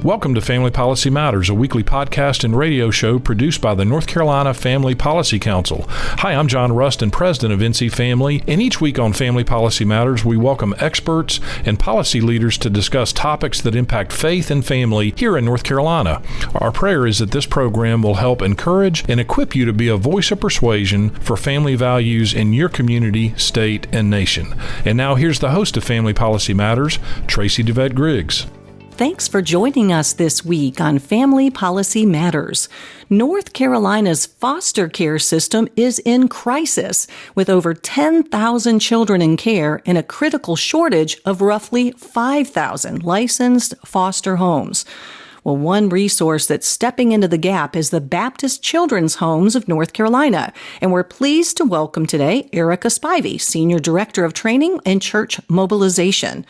Welcome to Family Policy Matters, a weekly podcast and radio show produced by the North Carolina Family Policy Council. Hi, I'm John Rustin, president of NC Family, and each week on Family Policy Matters, we welcome experts and policy leaders to discuss topics that impact faith and family here in North Carolina. Our prayer is that this program will help encourage and equip you to be a voice of persuasion for family values in your community, state, and nation. And now here's the host of Family Policy Matters, Traci DeVette Griggs. Thanks for joining us this week on Family Policy Matters. North Carolina's foster care system is in crisis, with over 10,000 children in care and a critical shortage of roughly 5,000 licensed foster homes. Well, one resource that's stepping into the gap is the Baptist Children's Homes of North Carolina. And we're pleased to welcome today Erica Spivey, Senior Director of Training and Church Mobilization,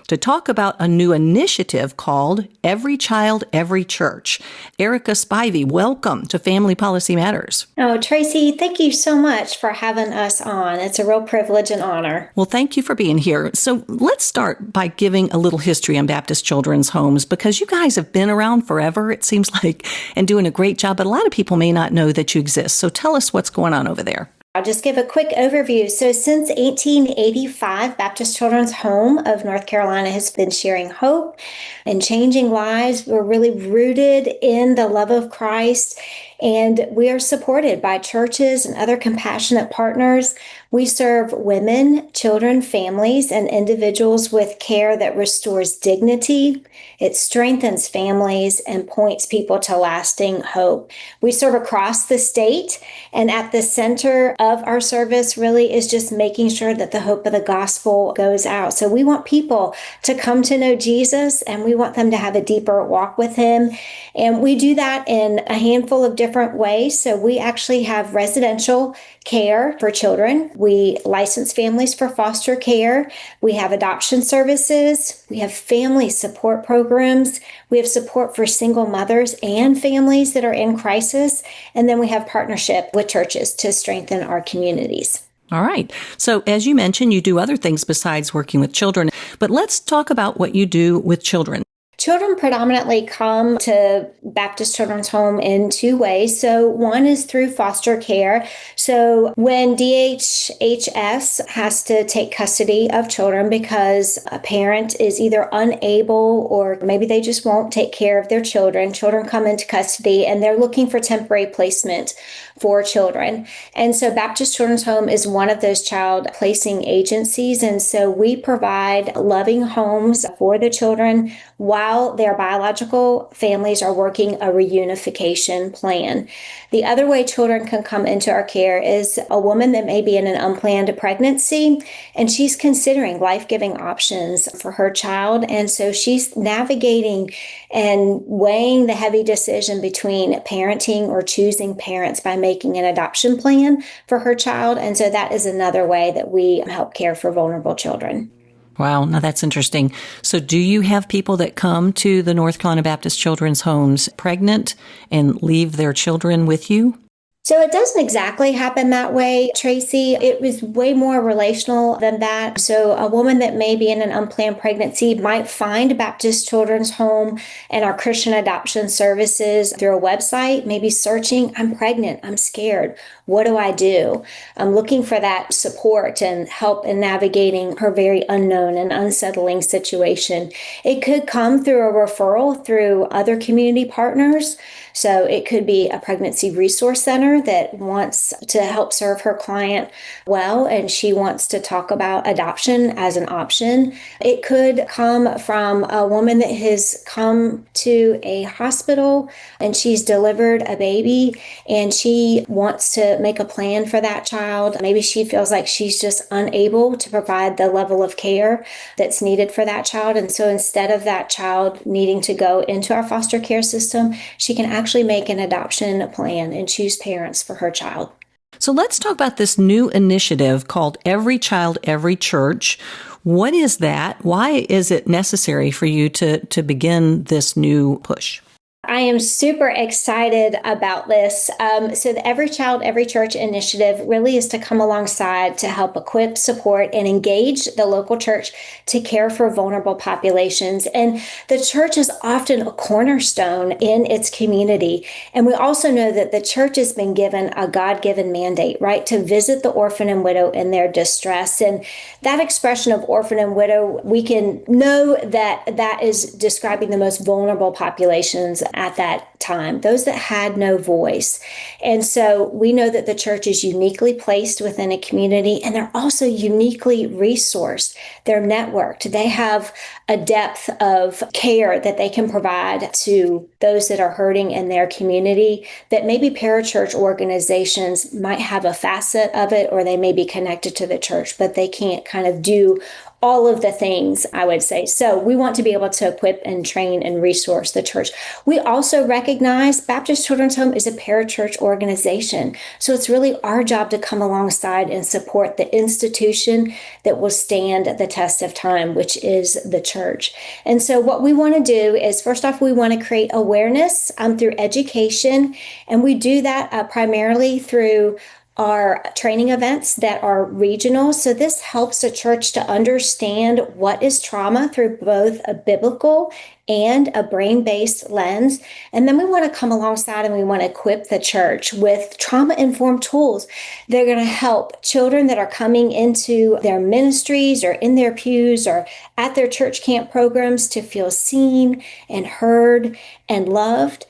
to talk about a new initiative called Every Child, Every Church. Erica Spivey, welcome to Family Policy Matters. Oh, Traci, thank you so much for having us on. It's a real privilege and honor. Well, thank you for being here. So let's start by giving a little history on Baptist Children's Homes, because you guys have been around forever, it seems like, and doing a great job, but a lot of people may not know that you exist. So tell us what's going on over there. I'll just give a quick overview. So since 1885, Baptist Children's Home of North Carolina has been sharing hope and changing lives. We're really rooted in the love of Christ, and we are supported by churches and other compassionate partners. We serve women, children, families, and individuals with care that restores dignity. It strengthens families and points people to lasting hope. We serve across the state, and at the center of our service really is just making sure that the hope of the gospel goes out. So we want people to come to know Jesus, and we want them to have a deeper walk with him. And we do that in a handful of different ways. So we actually have residential care for children. We license families for foster care. We have adoption services. We have family support programs. We have support for single mothers and families that are in crisis. And then we have partnership with churches to strengthen our communities. All right. So as you mentioned, you do other things besides working with children, but let's talk about what you do with children. Children predominantly come to Baptist Children's Home in two ways. So one is through foster care. So when DHHS has to take custody of children because a parent is either unable or maybe they just won't take care of their children, children come into custody and they're looking for temporary placement for children. And so Baptist Children's Home is one of those child placing agencies. And so we provide loving homes for the children while their biological families are working a reunification plan. The other way children can come into our care is a woman that may be in an unplanned pregnancy, and she's considering life-giving options for her child. And so she's navigating and weighing the heavy decision between parenting or choosing parents by making an adoption plan for her child. And so that is another way that we help care for vulnerable children. Wow, now that's interesting. So do you have people that come to the North Carolina Baptist Children's Homes pregnant and leave their children with you? So it doesn't exactly happen that way, Traci. It was way more relational than that. So a woman that may be in an unplanned pregnancy might find Baptist Children's Home and our Christian adoption services through a website, maybe searching, I'm pregnant, I'm scared. What do I do? I'm looking for that support and help in navigating her very unknown and unsettling situation. It could come through a referral through other community partners. So it could be a pregnancy resource center that wants to help serve her client well, and she wants to talk about adoption as an option. It could come from a woman that has come to a hospital and she's delivered a baby and she wants to make a plan for that child. Maybe she feels like she's just unable to provide the level of care that's needed for that child. And so instead of that child needing to go into our foster care system, she can actually make an adoption plan and choose parents for her child. So let's talk about this new initiative called Every Child, Every Church. What is that? Why is it necessary for you to begin this new push? I am super excited about this. So the Every Child, Every Church initiative really is to come alongside to help equip, support, and engage the local church to care for vulnerable populations. And the church is often a cornerstone in its community. And we also know that the church has been given a God-given mandate, right, to visit the orphan and widow in their distress. And that expression of orphan and widow, we can know that that is describing the most vulnerable populations at that time, those that had no voice. And so we know that the church is uniquely placed within a community, and they're also uniquely resourced. They're networked. They have a depth of care that they can provide to those that are hurting in their community that maybe parachurch organizations might have a facet of it, or they may be connected to the church, but they can't kind of do all of the things, I would say. So we want to be able to equip and train and resource the church. We also recognize Baptist Children's Home is a parachurch organization. So it's really our job to come alongside and support the institution that will stand the test of time, which is the church. And so what we want to do is, first off, we want to create awareness through education. And we do that primarily through our training events that are regional. So this helps a church to understand what is trauma through both a biblical and a brain-based lens. And then we want to come alongside and we want to equip the church with trauma-informed tools. They're going to help children that are coming into their ministries or in their pews or at their church camp programs to feel seen and heard and loved.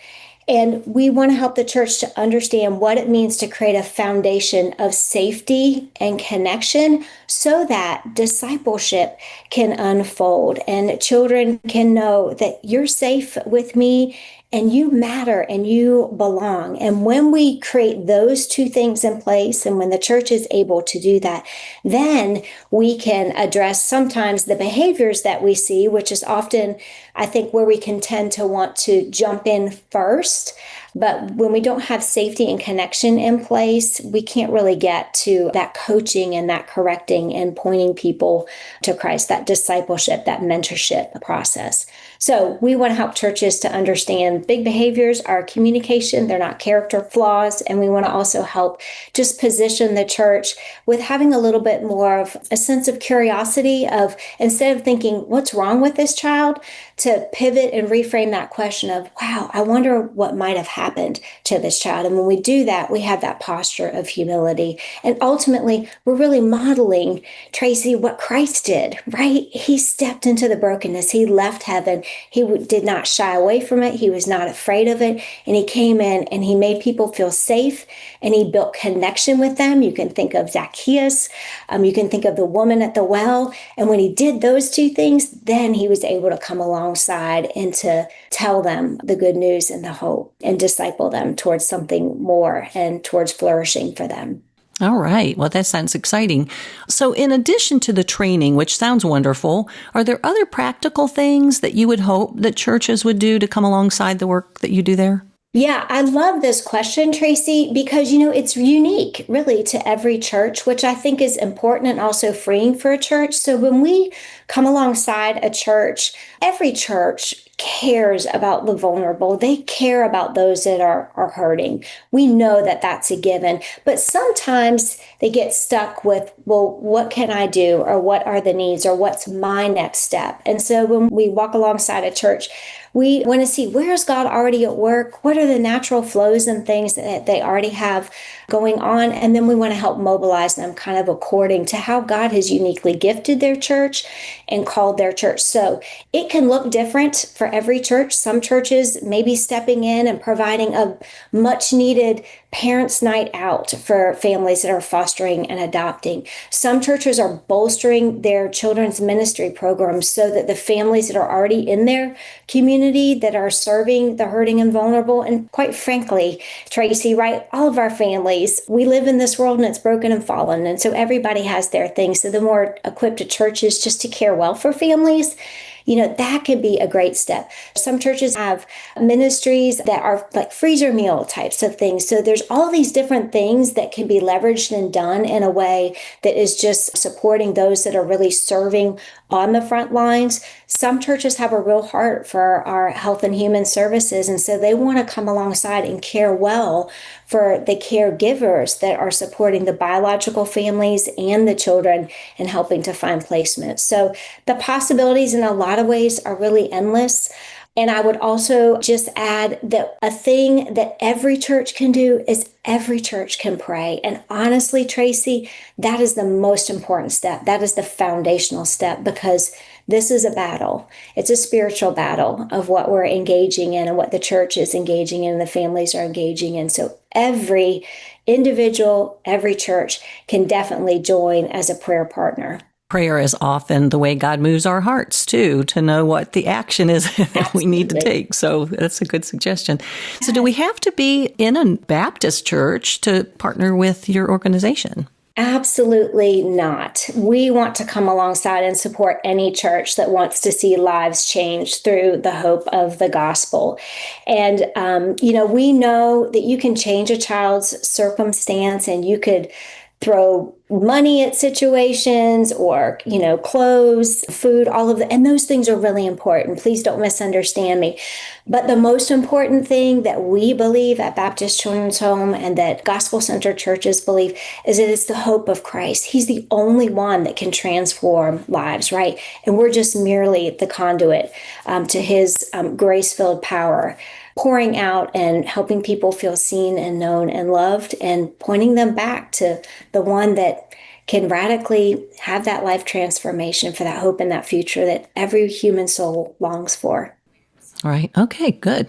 And we want to help the church to understand what it means to create a foundation of safety and connection so that discipleship can unfold and children can know that you're safe with me and you matter and you belong. And when we create those two things in place, and when the church is able to do that, then we can address sometimes the behaviors that we see, which is often, I think, where we can tend to want to jump in first. But when we don't have safety and connection in place, we can't really get to that coaching and that correcting and pointing people to Christ, that discipleship, that mentorship process. So we want to help churches to understand big behaviors are communication, they're not character flaws. And we want to also help just position the church with having a little bit more of a sense of curiosity of, instead of thinking, what's wrong with this child, to pivot and reframe that question of, wow, I wonder what might have happened to this child. And when we do that, we have that posture of humility. And ultimately, we're really modeling, Traci, what Christ did, right? He stepped into the brokenness. He left heaven. He did not shy away from it. He was not afraid of it. And he came in and he made people feel safe and he built connection with them. You can think of Zacchaeus. You can think of the woman at the well. And when he did those two things, then he was able to come alongside and to tell them the good news and the hope and disciple them towards something more and towards flourishing for them. All right. Well, that sounds exciting. So in addition to the training, which sounds wonderful, are there other practical things that you would hope that churches would do to come alongside the work that you do there? Yeah, I love this question, Traci, because, it's unique really to every church, which I think is important and also freeing for a church. So when we come alongside a church, every church cares about the vulnerable. They care about those that are hurting. We know that that's a given, but sometimes they get stuck with, well, what can I do? Or what are the needs? Or what's my next step? And so when we walk alongside a church, we want to see, where is God already at work? What are the natural flows and things that they already have going on? And then we want to help mobilize them kind of according to how God has uniquely gifted their church and called their church. So it can look different for every church. Some churches may be stepping in and providing a much needed parents' night out for families that are fostering and adopting. Some churches are bolstering their children's ministry programs so that the families that are already in their community that are serving the hurting and vulnerable, and quite frankly, Traci, right, all of our families, we live in this world and it's broken and fallen. And so everybody has their things. So the more equipped a church is just to care well for families, that could be a great step. Some churches have ministries that are like freezer meal types of things. So there's all these different things that can be leveraged and done in a way that is just supporting those that are really serving on the front lines. Some churches have a real heart for our health and human services, and so they want to come alongside and care well for the caregivers that are supporting the biological families and the children and helping to find placement. So the possibilities in a lot of ways are really endless. And I would also just add that a thing that every church can do is every church can pray. And honestly, Traci, that is the most important step. That is the foundational step, because this is a battle. It's a spiritual battle of what we're engaging in and what the church is engaging in and the families are engaging in. So every individual, every church can definitely join as a prayer partner. Prayer is often the way God moves our hearts, too, to know what the action is that we need to take. So that's a good suggestion. So do we have to be in a Baptist church to partner with your organization? Absolutely not. We want to come alongside and support any church that wants to see lives changed through the hope of the gospel. And, we know that you can change a child's circumstance, and you could throw money at situations or, clothes, food, all of that. And those things are really important. Please don't misunderstand me. But the most important thing that we believe at Baptist Children's Home and that gospel-centered churches believe is that it's the hope of Christ. He's the only one that can transform lives, right? And we're just merely the conduit to his grace-filled power, pouring out and helping people feel seen and known and loved, and pointing them back to the one that can radically have that life transformation for that hope and that future that every human soul longs for. All right. Okay, good.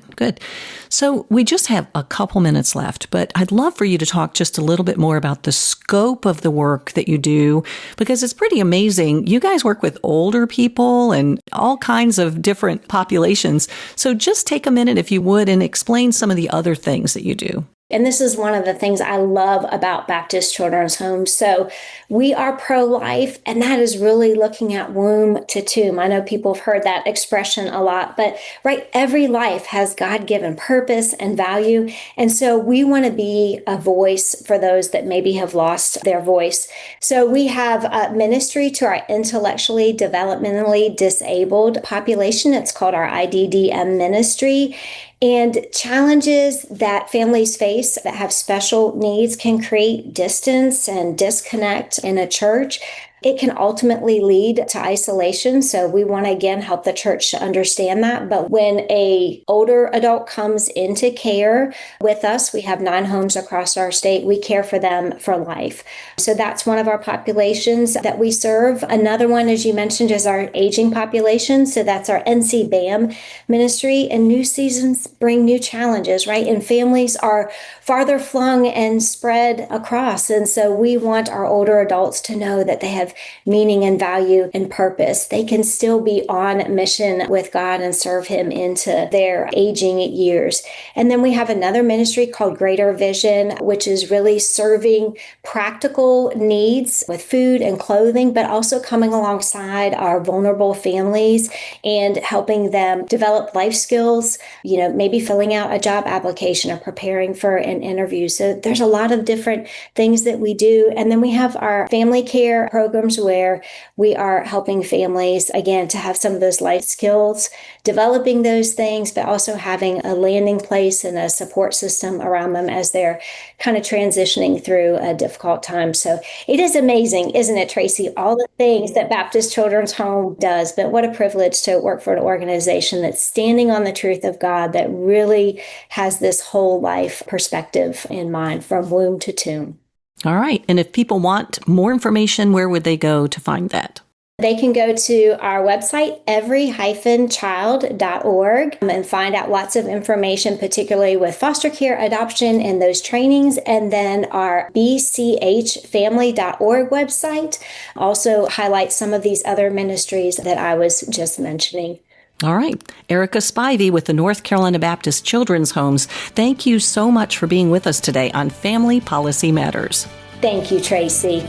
So we just have a couple minutes left, but I'd love for you to talk just a little bit more about the scope of the work that you do, because it's pretty amazing. You guys work with older people and all kinds of different populations. So just take a minute, if you would, and explain some of the other things that you do. And this is one of the things I love about Baptist Children's Home. So we are pro-life, and that is really looking at womb to tomb. I know people have heard that expression a lot, but right, every life has God-given purpose and value. And so we want to be a voice for those that maybe have lost their voice. So we have a ministry to our intellectually, developmentally disabled population. It's called our IDDM ministry. And challenges that families face that have special needs can create distance and disconnect in a church. It can ultimately lead to isolation. So we want to, again, help the church to understand that. But when an older adult comes into care with us, we have 9 homes across our state. We care for them for life. So that's one of our populations that we serve. Another one, as you mentioned, is our aging population. So that's our NCBAM ministry. And new seasons bring new challenges, right? And families are farther flung and spread across. And so we want our older adults to know that they have meaning and value and purpose. They can still be on mission with God and serve him into their aging years. And then we have another ministry called Greater Vision, which is really serving practical needs with food and clothing, but also coming alongside our vulnerable families and helping them develop life skills, maybe filling out a job application or preparing for an interview. So there's a lot of different things that we do. And then we have our family care programs where we are helping families, again, to have some of those life skills, developing those things, but also having a landing place and a support system around them as they're kind of transitioning through a difficult time. So it is amazing, isn't it, Traci, all the things that Baptist Children's Home does, but what a privilege to work for an organization that's standing on the truth of God, that really has this whole life perspective in mind from womb to tomb. All right. And if people want more information, where would they go to find that? They can go to our website, every-child.org, and find out lots of information, particularly with foster care, adoption, and those trainings. And then our bchfamily.org website also highlights some of these other ministries that I was just mentioning. All right. Erica Spivey with the North Carolina Baptist Children's Homes, thank you so much for being with us today on Family Policy Matters. Thank you, Traci.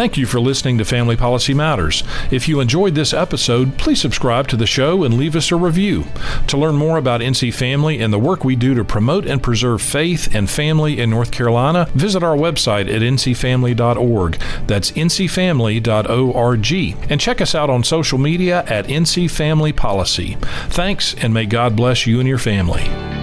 Thank you for listening to Family Policy Matters. If you enjoyed this episode, please subscribe to the show and leave us a review. To learn more about NC Family and the work we do to promote and preserve faith and family in North Carolina, visit our website at ncfamily.org. That's ncfamily.org. And check us out on social media at NC Family Policy. Thanks, and may God bless you and your family.